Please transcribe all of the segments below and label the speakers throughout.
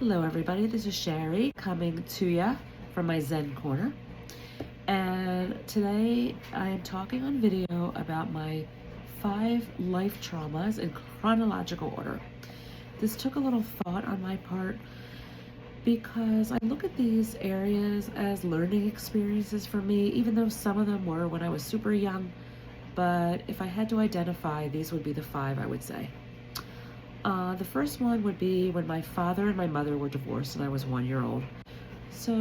Speaker 1: Hello everybody, this is Sherry coming to you from my Zen corner. And today I am talking on video about my 5 life traumas in chronological order. This took a little thought on my part because I look at these areas as learning experiences for me, even though some of them were when I was super young. But if I had to identify, these would be the 5 I would say. The first one would be when my father and my mother were divorced and I was 1 year old. So,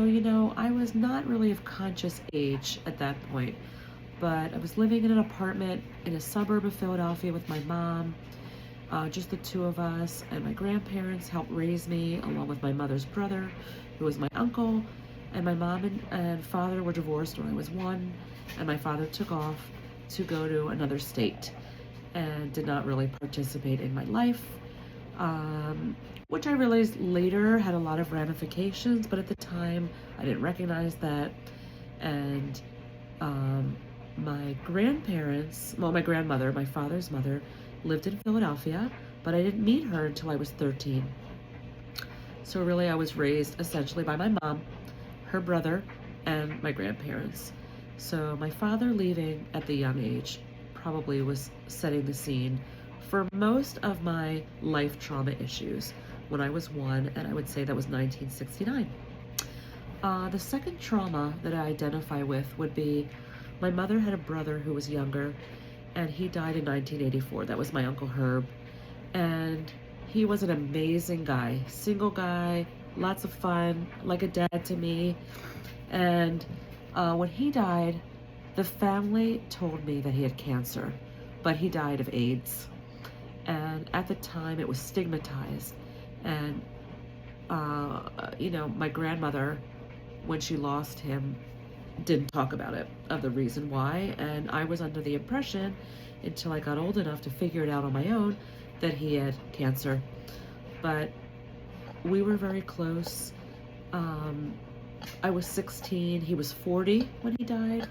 Speaker 1: I was not really of conscious age at that point, but I was living in an apartment in a suburb of Philadelphia with my mom, just the two of us, and my grandparents helped raise me along with my mother's brother, who was my uncle, and my mom and father were divorced when I was 1, and my father took off to go to another state and did not really participate in my life. Which I realized later had a lot of ramifications, but at the time I didn't recognize that. And my grandparents, well, my grandmother, my father's mother, lived in Philadelphia, but I didn't meet her until I was 13. So really I was raised essentially by my mom, her brother, and my grandparents. So my father leaving at the young age probably was setting the scene for most of my life trauma issues when I was 1, and I would say that was 1969. The second trauma that I identify with would be my mother had a brother who was younger, and he died in 1984. That was my Uncle Herb, and he was an amazing guy, single guy, lots of fun, like a dad to me. And when he died, the family told me that he had cancer, but he died of AIDS. And at the time it was stigmatized. And, my grandmother, when she lost him, didn't talk about it, of the reason why. And I was under the impression, until I got old enough to figure it out on my own, that he had cancer. But we were very close. I was 16, he was 40 when he died.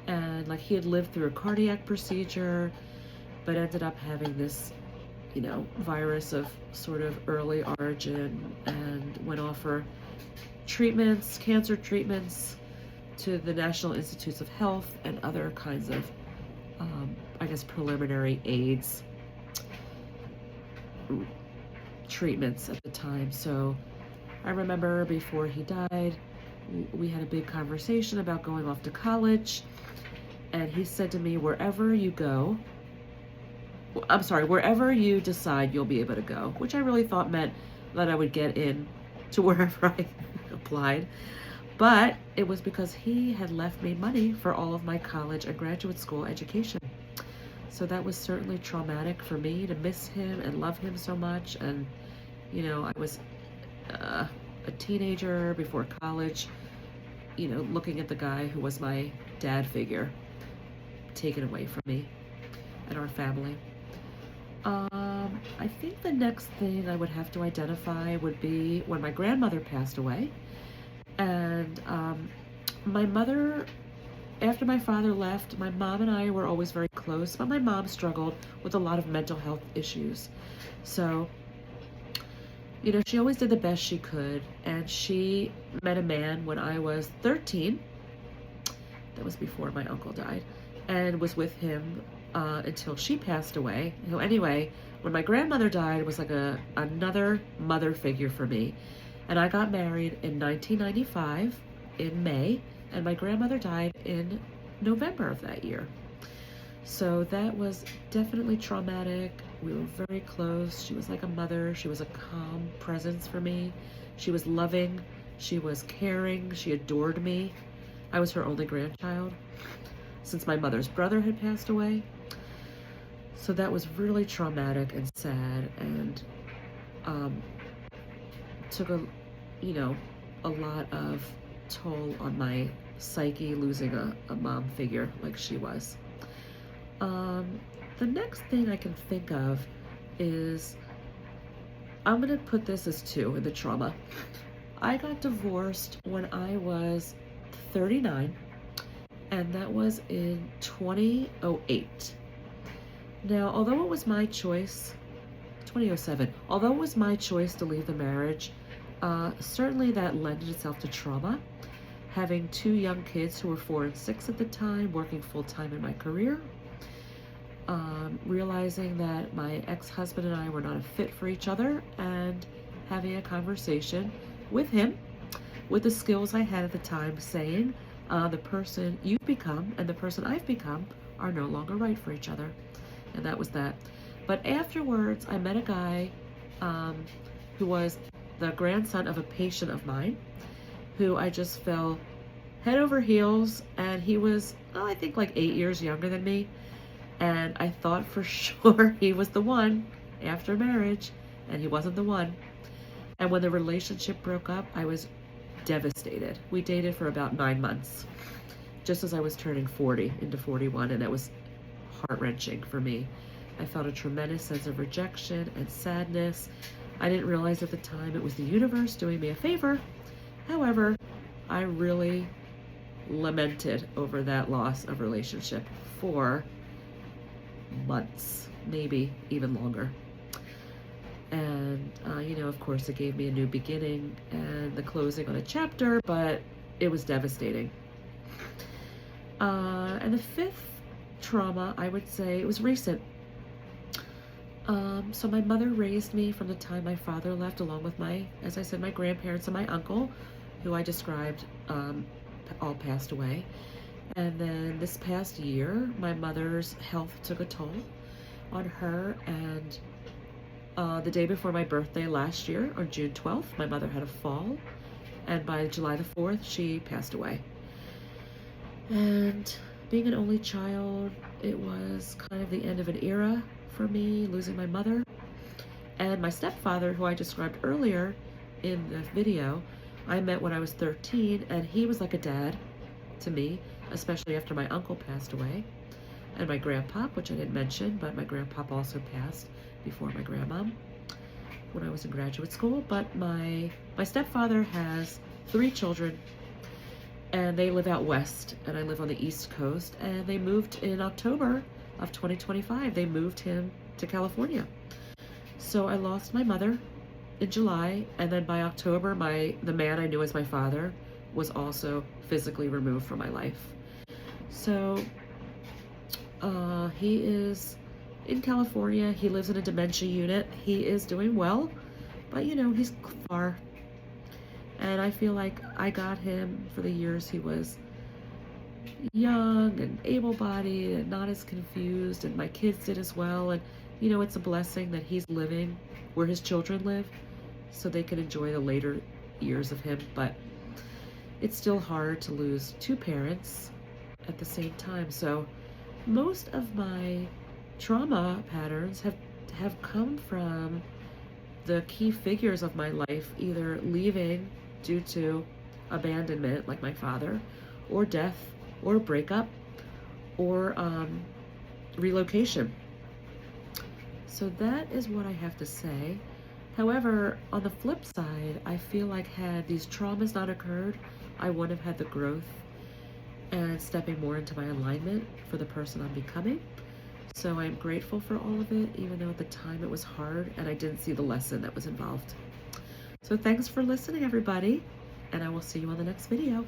Speaker 1: And he had lived through a cardiac procedure, but ended up having this virus of sort of early origin, and went off for treatments, cancer treatments, to the National Institutes of Health and other kinds of, preliminary AIDS treatments at the time. So I remember before he died, we had a big conversation about going off to college, and he said to me, wherever you decide you'll be able to go, which I really thought meant that I would get in to wherever I applied. But it was because he had left me money for all of my college and graduate school education. So that was certainly traumatic for me to miss him and love him so much. And, I was a teenager before college, looking at the guy who was my dad figure taken away from me and our family. I think the next thing I would have to identify would be when my grandmother passed away. And my mother, after my father left, my mom and I were always very close, but my mom struggled with a lot of mental health issues. So, she always did the best she could, and she met a man when I was 13. That was before my uncle died, and was with him until she passed away. So anyway, when my grandmother died, it was like another mother figure for me. And I got married in 1995 in May, and my grandmother died in November of that year. So that was definitely traumatic. We were very close. She was like a mother. She was a calm presence for me. She was loving. She was caring. She adored me. I was her only grandchild since my mother's brother had passed away. So that was really traumatic and sad, and took a lot of toll on my psyche, losing a mom figure like she was. The next thing I can think of is, I'm going to put this as 2 in the trauma. I got divorced when I was 39, and that was in 2008. Now, although it was my choice, 2007, although it was my choice to leave the marriage, Certainly that lended itself to trauma. Having two young kids who were 4 and 6 at the time, working full-time in my career, realizing that my ex-husband and I were not a fit for each other, and having a conversation with him with the skills I had at the time, saying the person you've become and the person I've become are no longer right for each other. And that was that. But afterwards, I met a guy who was the grandson of a patient of mine, who I just fell head over heels, and he was, I think, like 8 years younger than me. And I thought for sure he was the one after marriage, and he wasn't the one. And when the relationship broke up, I was devastated. We dated for about 9 months, just as I was turning 40 into 41, and that was heart-wrenching for me. I felt a tremendous sense of rejection and sadness. I didn't realize at the time it was the universe doing me a favor. However, I really lamented over that loss of relationship for months, maybe even longer. And, of course, it gave me a new beginning and the closing on a chapter, but it was devastating. And the fifth trauma, I would say, it was recent. So my mother raised me from the time my father left, along with as I said, my grandparents and my uncle, who I described, all passed away. And then this past year, my mother's health took a toll on her, and the day before my birthday last year, on June 12th, my mother had a fall, and by July the 4th, she passed away. And being an only child, it was kind of the end of an era for me, losing my mother. And my stepfather, who I described earlier in the video, I met when I was 13, and he was like a dad to me, especially after my uncle passed away. And my grandpop, which I didn't mention, but my grandpop also passed before my grandmom when I was in graduate school. But my stepfather has 3 children, and they live out west, and I live on the East Coast, and they moved in October of 2025. They moved him to California. So I lost my mother in July, and then by October, the man I knew as my father was also physically removed from my life. So he is in California. He lives in a dementia unit. He is doing well, but he's far. And I feel like I got him for the years he was young and able-bodied and not as confused, and my kids did as well. And it's a blessing that he's living where his children live, so they can enjoy the later years of him. But it's still hard to lose 2 parents at the same time. So most of my trauma patterns have come from the key figures of my life, either leaving due to abandonment, like my father, or death, or breakup, or relocation. So that is what I have to say. However, on the flip side, I feel like had these traumas not occurred, I wouldn't have had the growth and stepping more into my alignment for the person I'm becoming. So I'm grateful for all of it, even though at the time it was hard and I didn't see the lesson that was involved. So thanks for listening, everybody, and I will see you on the next video.